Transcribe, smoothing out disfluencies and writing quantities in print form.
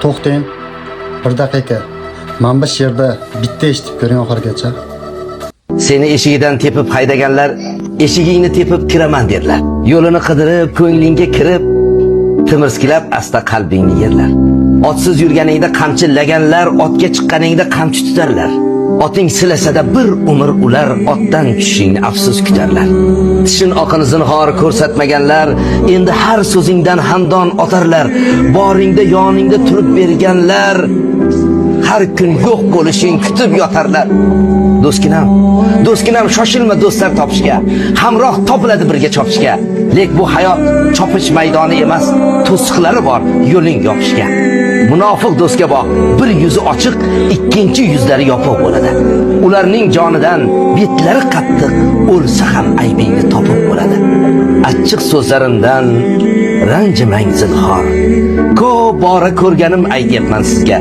To'xtang. Bir daqiqa. Men bu yerda bitta eshitib ko'ring oxirgacha. Seni eshigidan tepib haydaganlar eshigingni tepib kiraman derlar. Yo'lini qidirib, ko'nglingga kirib, timirskilab asta qalbingni yerlar. Otsiz yurganingda qamchillaganlar otga chiqqaningda qamchi tutarlar. Oting silasada bir umr ular otdan tushishingni afsus kutarlar. Tishin oqini zinhor ko'rsatmaganlar endi har so'zingdan hamdon otarlar. Boringda yoningda turib berganlar har kun yo'q bo'lishing kutib yotarlar. Do'stkinam shoshilma do'stlar topishga. Hamroh topiladi birga chopishga. Lek bu hayot chopish maydoni emas, to'siqlari bor yo'ling yopishga. Munofiq do'stga boq, bir yuzi ochiq, ikkinchi yuzlari yopiq bo'ladi. Ularning jonidan betlari qattiq, o'lsa ham aybingni topib bo'ladi. Achchiq so'zlarimdan ranjimang zinhor. Ko'p bora ko'rganim aytyapman sizga.